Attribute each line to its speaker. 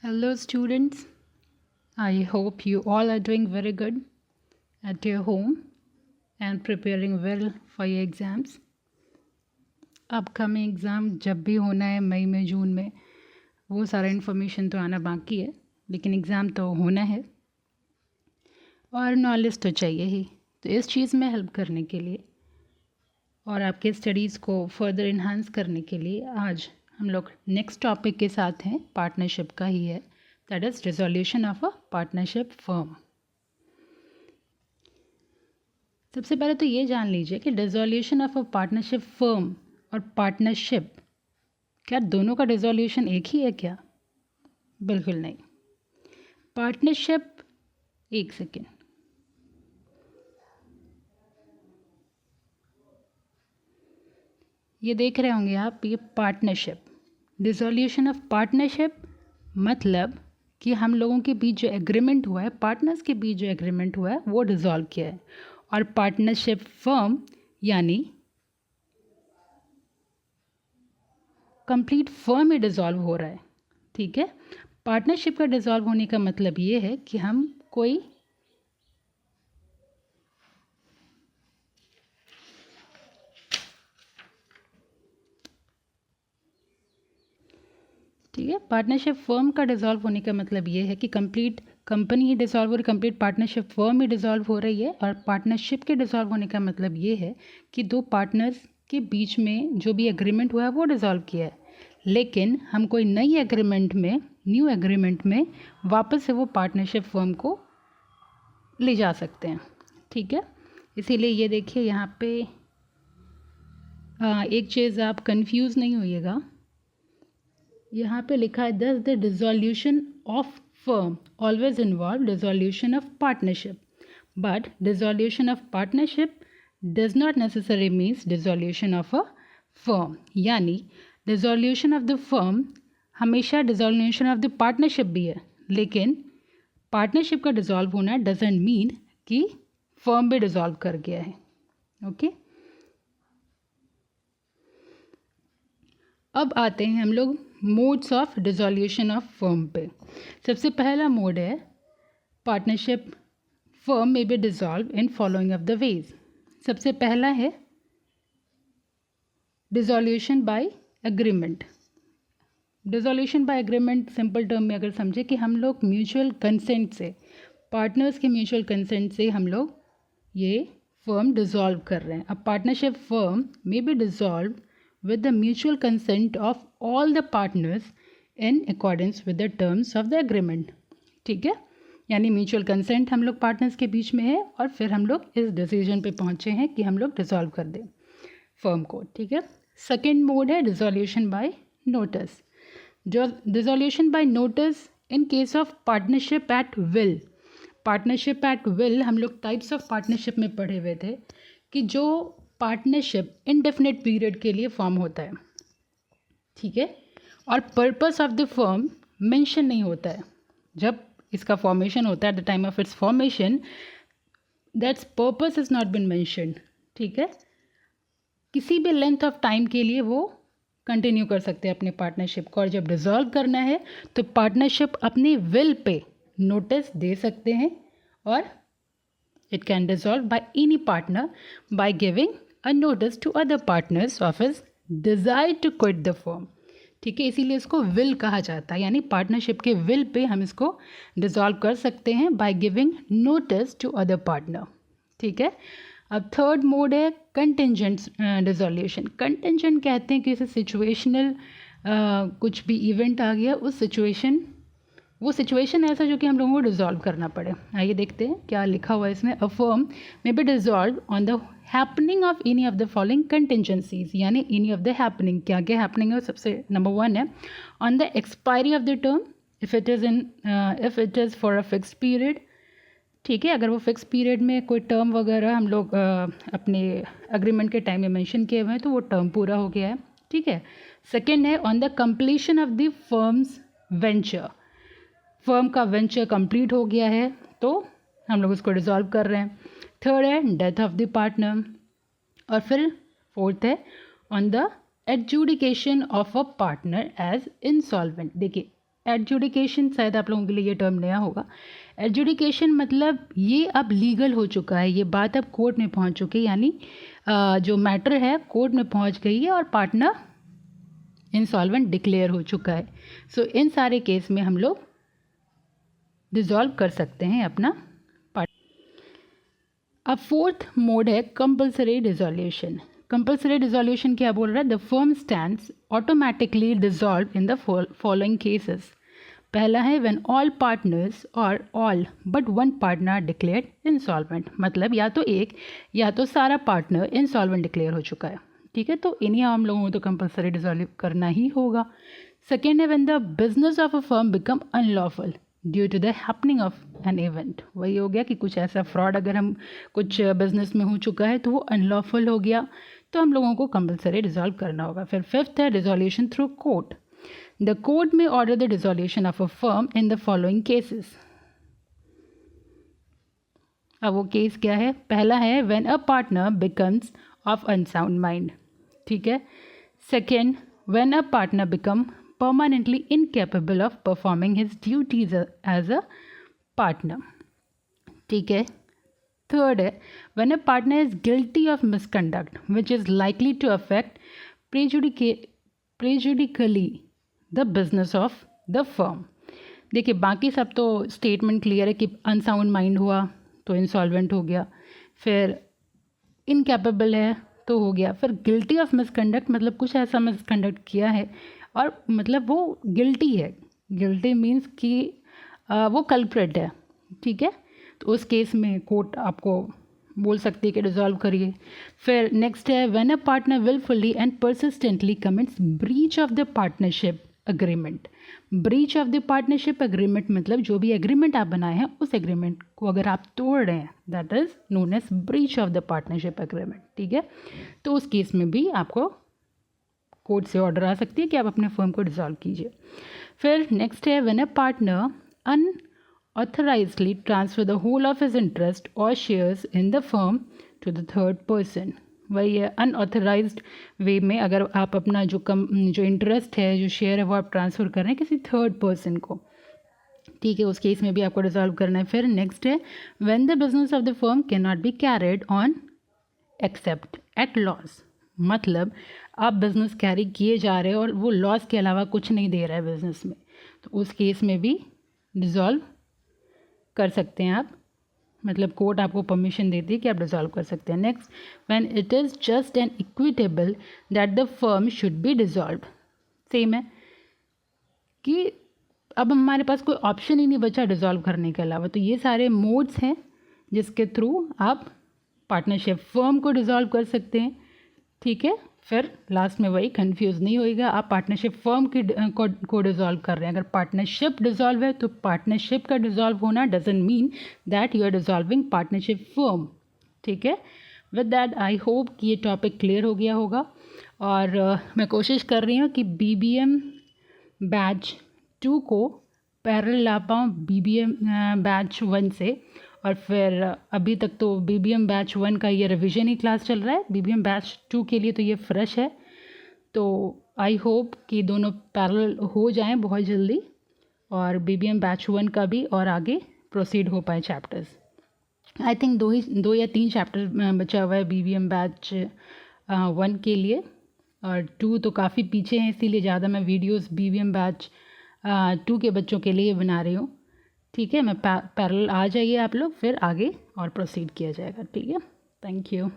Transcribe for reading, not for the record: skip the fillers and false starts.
Speaker 1: Hello, students. I hope you all are doing very good at your home and preparing well for your exams. Upcoming exam जब भी होना है मई में जून में वो सारा इन्फॉर्मेशन तो आना बाकी है, लेकिन एग्ज़ाम तो होना है और नॉलेज तो चाहिए ही। तो इस चीज़ में हेल्प करने के लिए और आपके स्टडीज़ को फर्दर इन्हांस करने के लिए आज हम लोग नेक्स्ट टॉपिक के साथ हैं, पार्टनरशिप का ही है, that is resolution of a partnership firm. सबसे पहले तो ये जान लीजिए कि dissolution of a partnership firm और पार्टनरशिप, क्या दोनों का डिसोल्यूशन एक ही है क्या? बिल्कुल नहीं। पार्टनरशिप, एक सेकेंड, ये देख रहे होंगे आप, ये पार्टनरशिप, डिसोल्यूशन ऑफ पार्टनरशिप मतलब कि हम लोगों के बीच जो एग्रीमेंट हुआ है, पार्टनर्स के बीच जो एग्रीमेंट हुआ है वो डिसॉल्व किया है। और पार्टनरशिप फर्म यानी कंप्लीट फर्म ही डिसॉल्व हो रहा है। ठीक है, पार्टनरशिप का डिसॉल्व होने का मतलब ये है कि हम कोई ठीक है, पार्टनरशिप फर्म का डिसॉल्व होने का मतलब ये है कि कंप्लीट कंपनी ही डिसॉल्व हो रही, कंप्लीट पार्टनरशिप फर्म ही डिसॉल्व हो रही है। और पार्टनरशिप के डिसॉल्व होने का मतलब ये है कि दो पार्टनर्स के बीच में जो भी एग्रीमेंट हुआ है वो डिसॉल्व किया है, लेकिन हम कोई नई एग्रीमेंट में, न्यू एग्रीमेंट में वापस से वो पार्टनरशिप फर्म को ले जा सकते हैं। ठीक है, इसीलिए ये देखिए यहाँ पे एक चीज़ आप कंफ्यूज नहीं होइएगा, यहाँ पे लिखा है दस the dissolution of firm always involve dissolution of partnership, but dissolution of partnership does not necessary means dissolution of a firm. यानी डिसोल्यूशन ऑफ द फर्म हमेशा डिसोल्यूशन ऑफ द पार्टनरशिप भी है, लेकिन पार्टनरशिप का डिसॉल्व होना doesn't mean कि firm भी dissolve कर गया है। ओके, अब आते हैं हम लोग modes of dissolution of firm पे। सबसे पहला मोड है पार्टनरशिप फर्म में B dissolve in following of the ways. सबसे पहला है dissolution by agreement. Dissolution by agreement simple term में अगर समझे कि हम लोग म्यूचुअल कंसेंट से, पार्टनर्स के म्यूचुअल कंसेंट से हम लोग ये फर्म डिसॉल्व कर रहे हैं। अब पार्टनरशिप फर्म में B dissolve with the mutual consent of all the partners in accordance with the terms of the agreement। ठीक है, यानी म्यूचुअल कंसेंट हम लोग पार्टनर्स के बीच में है और फिर हम लोग इस डिसीजन पे पहुंचे हैं कि हम लोग डिसॉल्व कर दें फर्म को। ठीक है, सेकेंड मोड है डिसोल्यूशन बाय नोटिस। जो dissolution by notice in case of partnership at will. Partnership at will हम लोग टाइप्स ऑफ पार्टनरशिप में पढ़े हुए थे कि जो पार्टनरशिप इनडेफिनेट पीरियड के लिए फॉर्म होता है। ठीक है, और purpose of the firm mention नहीं होता है जब इसका फॉर्मेशन होता है। At the time of its formation that's purpose is not been mentioned. ठीक है, किसी भी लेंथ ऑफ टाइम के लिए वो कंटिन्यू कर सकते हैं अपने पार्टनरशिप को, और जब डिसॉल्व करना है तो पार्टनरशिप अपनी विल पे नोटिस दे सकते हैं और it can dissolve by any partner by giving a notice to other partners of his desire to quit the firm। ठीक है, इसीलिए इसको विल कहा जाता है, यानी पार्टनरशिप के विल पे हम इसको डिसॉल्व कर सकते हैं by giving notice to other partner. ठीक है, अब थर्ड मोड है कंटिंजेंट डिसोल्यूशन। कंटिंजेंट कहते हैं कि जैसे सिचुएशनल कुछ भी इवेंट आ गया, उस वो सिचुएशन ऐसा जो कि हम लोगों को डिसॉल्व करना पड़े। आइए देखते हैं क्या लिखा हुआ है इसमें। A firm may be dissolve on the happening of any of the following contingencies, यानी एनी ऑफ द हैपनिंग, क्या क्या हैपनिंग है। सबसे नंबर वन है on the expiry of the term, if it is for a fix period. ठीक है, अगर वो फिक्स पीरियड में कोई टर्म वगैरह हम लोग अपने अग्रीमेंट के टाइम में मेंशन किए हुए हैं तो वो टर्म पूरा हो गया है। ठीक है, सेकेंड है on the completion of the firms venture. Firm का वेंचर कंप्लीट हो गया है तो हम लोग उसको डिसॉल्व कर रहे हैं। थर्ड है डेथ ऑफ द पार्टनर, और फिर फोर्थ है on the adjudication of a partner as insolvent. देखिए एडजुडिकेशन शायद आप लोगों के लिए ये टर्म नया होगा। एडजुडिकेशन मतलब ये अब लीगल हो चुका है, ये बात अब कोर्ट में पहुंच चुकी है, यानी जो मैटर है कोर्ट में पहुंच गई है और पार्टनर इंसॉल्वेंट डिक्लेयर हो चुका है। सो इन सारे केस में हम लोग डिसॉल्व कर सकते हैं अपना अब फोर्थ मोड है कंपल्सरी डिसोल्यूशन। कंपल्सरी डिसोल्यूशन क्या बोल रहा है? The firm stands automatically dissolve in the following cases. पहला है व्हेन ऑल पार्टनर्स और all but one partner declared insolvent, मतलब या तो एक या तो सारा पार्टनर इंसॉल्वेंट डिक्लेयर हो चुका है, ठीक है, तो इन्हीं हम लोगों को तो कंपल्सरी डिसॉल्व करना ही होगा। सेकेंड है when the business of a firm become unlawful due to the happening of an event. वही हो गया कि कुछ ऐसा फ्रॉड अगर हम कुछ बिजनेस में हो चुका है तो वो अनलॉफुल हो गया, तो हम लोगों को कंपल्सरी डिसॉल्व करना होगा। फिर फिफ्थ है dissolution through court. The court में order the dissolution of a firm in the following cases. अब वो केस क्या है? पहला है when a partner becomes of unsound mind, ठीक है। Second, when a partner become permanently incapable of performing his duties as a partner, ठीक है। थर्ड है when a partner is guilty of misconduct which is likely to affect prejudicially the business of the firm। देखिए बाकी सब तो statement clear है कि unsound mind हुआ तो इंसॉल्वेंट हो गया, फिर इनकैपेबल है तो हो गया, फिर गिल्टी ऑफ मिसकंडक्ट मतलब कुछ ऐसा मिसकंडक्ट किया है और मतलब वो गिल्टी है, गिल्टी मीन्स कि वो कल्प्रेट है, ठीक है, तो उस केस में कोर्ट आपको बोल सकती है कि डिसॉल्व करिए। फिर नेक्स्ट है when a partner wilfully and persistently commits breach of the partnership agreement. Breach of the partnership agreement मतलब जो भी एग्रीमेंट आप बनाए हैं उस एग्रीमेंट को अगर आप तोड़ रहे हैं that is known as breach of the partnership agreement, ठीक है, तो उस केस में भी आपको कोर्ट से ऑर्डर आ सकती है कि आप अपने फर्म को डिसॉल्व कीजिए। फिर नेक्स्ट है when a partner unauthorizedly transfer the whole of his interest और shares in the firm to the third person. वही है अनऑथराइज्ड वे में अगर आप अपना जो इंटरेस्ट है जो शेयर है वो आप ट्रांसफ़र कर रहे हैं किसी थर्ड पर्सन को, ठीक है, उस केस में भी आपको डिसॉल्व करना है। फिर नेक्स्ट है when the business of the firm can not be carried on accept eight loss, मतलब आप बिज़नेस कैरी किए जा रहे हैं और वो लॉस के अलावा कुछ नहीं दे रहा है बिज़नेस में, तो उस केस में भी डिसॉल्व कर सकते हैं आप, मतलब कोर्ट आपको परमिशन देती है कि आप डिसॉल्व कर सकते हैं। Next when it is just and equitable that the firm should be dissolve. Same है कि अब हमारे पास कोई ऑप्शन ही नहीं बचा डिसॉल्व करने के अलावा, तो ये सारे मोड्स हैं जिसके थ्रू आप पार्टनरशिप फर्म को डिसॉल्व कर सकते हैं, ठीक है। फिर लास्ट में वही कंफ्यूज नहीं होएगा, आप पार्टनरशिप फर्म को डिसॉल्व कर रहे हैं। अगर पार्टनरशिप डिसॉल्व है तो पार्टनरशिप का डिसॉल्व होना doesn't mean that you are dissolving partnership firm, ठीक है। विद दैट आई होप कि ये टॉपिक क्लियर हो गया होगा और मैं कोशिश कर रही हूँ कि BBM बैच 2 को पैरेलल ला पाऊँ BBM बैच 1 से, और फिर अभी तक तो BBM बैच 1 का ये रिवीजन ही क्लास चल रहा है, BBM बैच 2 के लिए तो ये फ्रेश है, तो आई होप कि दोनों पैरेलल हो जाएं बहुत जल्दी और BBM बैच 1 का भी और आगे प्रोसीड हो पाए चैप्टर्स। आई थिंक 2 या 3 चैप्टर बचा हुआ है BBM बैच 1 के लिए और 2 तो काफ़ी पीछे हैं, इसीलिए ज़्यादा मैं वीडियोस BBM बैच 2 के बच्चों के लिए बना रही हूँ, ठीक है। मैं पैरेलल आ जाइए आप लोग, फिर आगे और प्रोसीड किया जाएगा, ठीक है। Thank you.